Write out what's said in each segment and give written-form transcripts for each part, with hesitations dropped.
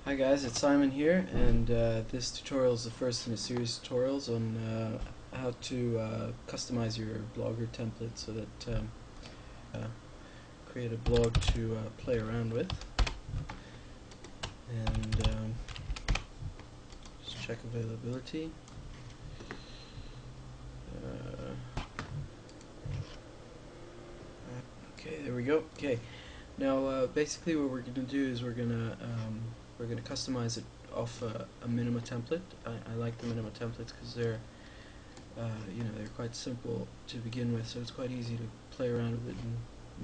Hi guys, it's Simon here, and this tutorial is the first in a series of tutorials on how to customize your Blogger template so that create a blog to play around with. And just check availability. Okay, there we go. Okay, now basically what we're going to do is we're going to customize it off a Minima template. I like the Minima templates because they're they're quite simple to begin with, so it's quite easy to play around with it and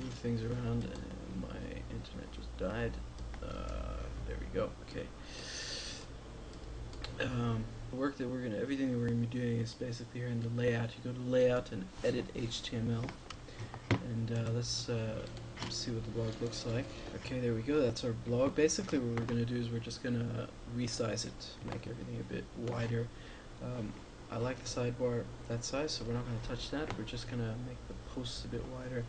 move things around. And my internet just died. There we go. Okay. The work that everything that we're going to be doing is basically here in the layout. You go to layout and edit HTML, and let's see what the blog looks like. Okay, there we go. That's our blog. Basically what we're going to do is we're just going to resize it, make everything a bit wider. I like the sidebar that size, so we're not going to touch that. We're just going to make the posts a bit wider,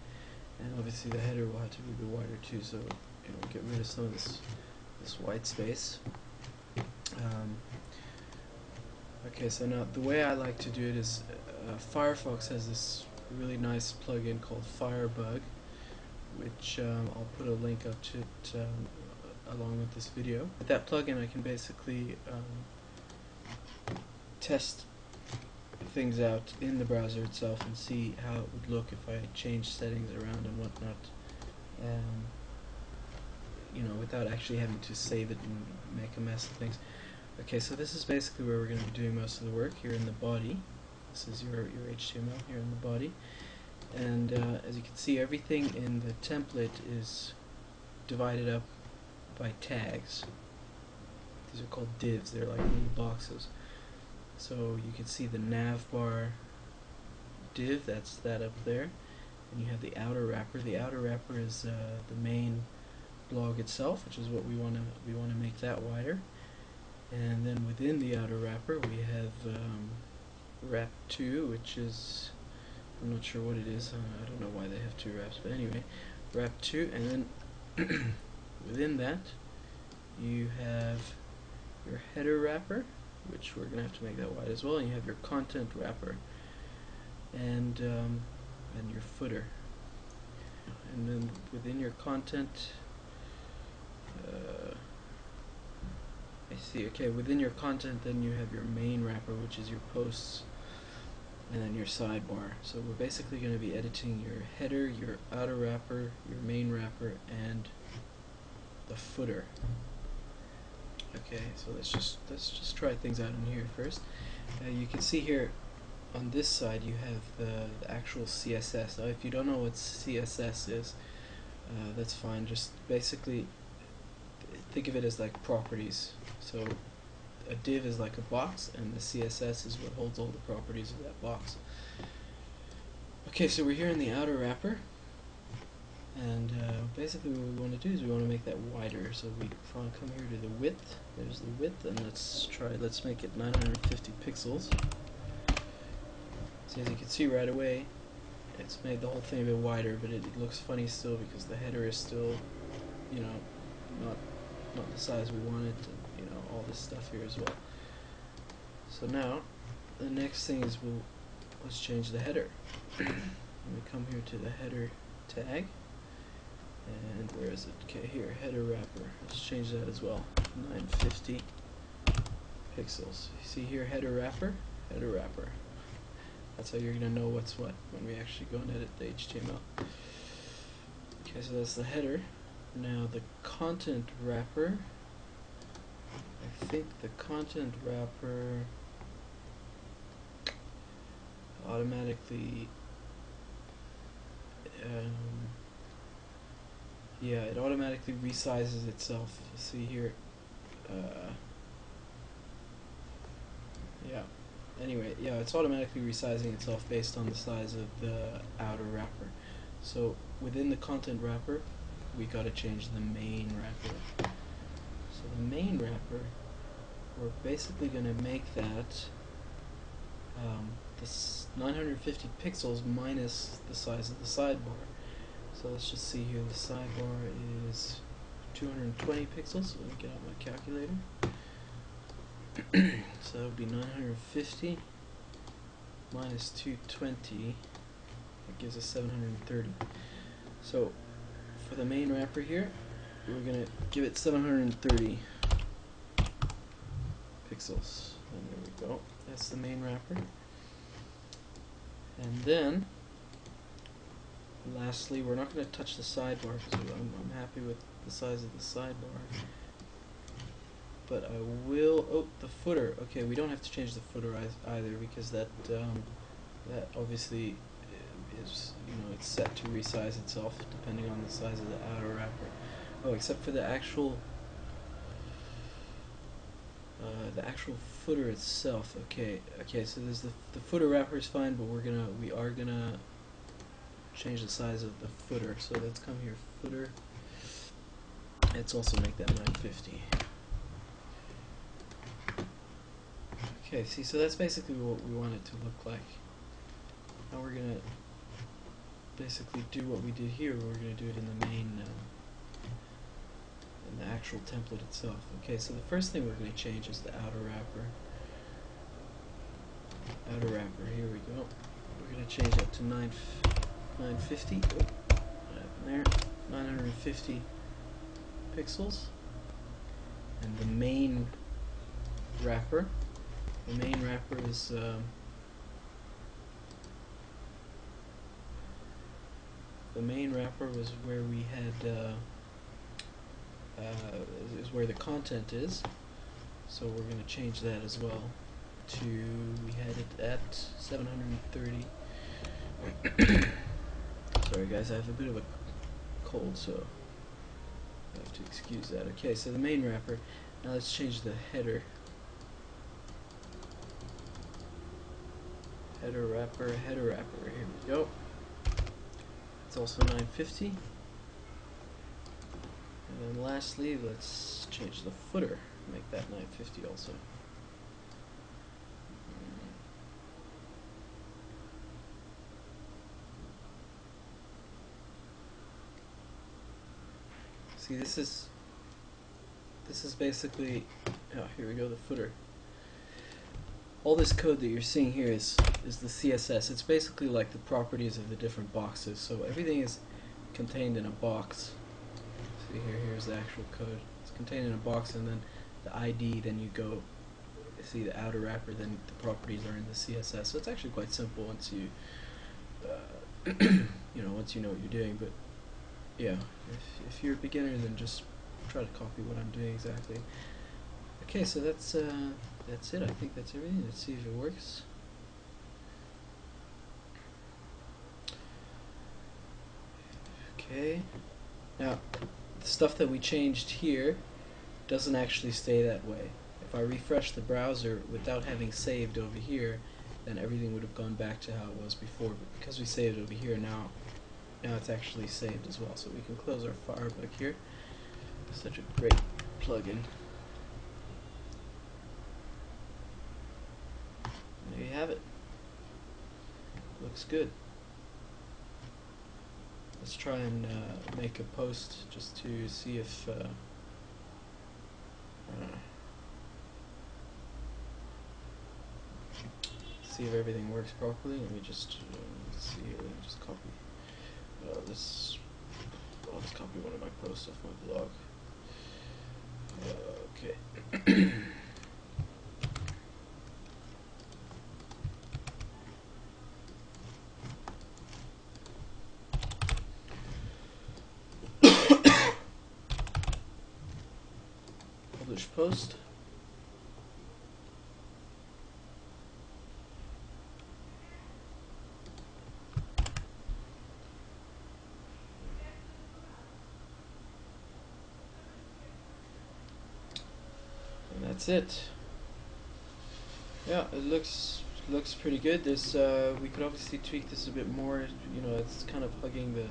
and obviously the header will have to be a bit wider too, so get rid of some of this white space. Okay, so now the way I like to do it is Firefox has this really nice plugin called Firebug, which I'll put a link up to it along with this video. With that plugin I can basically test things out in the browser itself and see how it would look if I change settings around and whatnot, without actually having to save it and make a mess of things. Okay, so this is basically where we're going to be doing most of the work, here in the body. This is your HTML here in the body, and as you can see, everything in the template is divided up by tags. These are called divs. They're like little boxes. So you can see the navbar div, that's that up there, and you have the outer wrapper. The outer wrapper is the main blog itself, which is what we want to make that wider. And then within the outer wrapper we have wrap 2, which is, I'm not sure what it is. I don't know why they have 2 wraps, but anyway, wrap 2, and then within that you have your header wrapper, which we're gonna have to make that wide as well, and you have your content wrapper and your footer. And then within your content, within your content then you have your main wrapper, which is your posts, and then your sidebar. So we're basically going to be editing your header, your outer wrapper, your main wrapper, and the footer. Okay, so let's just try things out in here first. You can see here on this side you have the actual CSS. Now if you don't know what CSS is, that's fine. Just basically think of it as like properties. So a div is like a box, and the CSS is what holds all the properties of that box. Okay, so we're here in the outer wrapper, and basically what we want to do is we want to make that wider. So we want to come here to the width. There's the width, and let's make it 950 pixels. So as you can see right away, it's made the whole thing a bit wider, but it looks funny still because the header is still, not the size we want it, and all this stuff here as well. So now the next thing is let's change the header. We come here to the header tag, and where is it? Okay, here, header wrapper. Let's change that as well. 950 pixels. You see here, header wrapper, header wrapper. That's how you're gonna know what's what when we actually go and edit the HTML. Okay, so that's the header. Now the content wrapper. I think the content wrapper automatically, it automatically resizes itself. You see here, it's automatically resizing itself based on the size of the outer wrapper. So within the content wrapper, we got to change the main wrapper. So the main wrapper, we're basically going to make that this 950 pixels minus the size of the sidebar. So let's just see here, the sidebar is 220 pixels. Let me get out my calculator. So that would be 950 minus 220. That gives us 730. So for the main wrapper here, we're going to give it 730 pixels. And there we go. That's the main wrapper. And then, lastly, we're not going to touch the sidebar because I'm happy with the size of the sidebar. But I will. Oh, the footer. Okay, we don't have to change the footer either because that obviously is, it's set to resize itself depending on the size of the outer wrapper. Oh, except for the actual footer itself. Okay, so there's the footer wrapper is fine, but we are gonna change the size of the footer. So let's come here, footer. Let's also make that 950. Okay, see, so that's basically what we want it to look like. Now we're gonna basically do what we did here. We're gonna do it in the main, in the actual template itself. Okay, so the first thing we're gonna change is the outer wrapper. Outer wrapper. Here we go. We're gonna change that to 950. Oh, what happened there? 950 pixels. And the main wrapper. The main wrapper is where we had is where the content is. So we're going to change that as well to, we had it at 730. Sorry guys, I have a bit of a cold, so I have to excuse that. Okay, so the main wrapper. Now let's change the header. Header wrapper. Here we go. It's also 950. And then lastly, let's change the footer. Make that 950 also. See, this is basically, oh, here we go, the footer. All this code that you're seeing here is the CSS. It's basically like the properties of the different boxes. So everything is contained in a box. See here's the actual code. It's contained in a box, and then the ID, then you go see the outer wrapper, then the properties are in the CSS. So it's actually quite simple once you once you know what you're doing. But yeah, if you're a beginner, then just try to copy what I'm doing exactly. Okay, so that's it. I think that's everything. Let's see if it works. Okay. Now, the stuff that we changed here doesn't actually stay that way. If I refresh the browser without having saved over here, then everything would have gone back to how it was before. But because we saved over here, now it's actually saved as well. So we can close our Firebug here. Such a great plugin. There you have it. Looks good. Let's try and make a post just to see if everything works properly. Let me just see here. Let me just copy this. I'll just copy one of my posts off my blog. Okay. Publish post. And that's it. Yeah, it looks pretty good. This we could obviously tweak this a bit more. It's kind of hugging the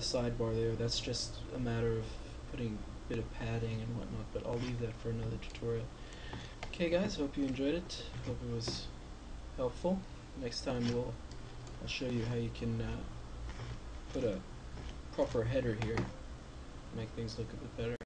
sidebar there. That's just a matter of putting a bit of padding and whatnot, but I'll leave that for another tutorial. Okay guys, hope you enjoyed it. Hope it was helpful. Next time I'll show you how you can put a proper header here. make things look a bit better.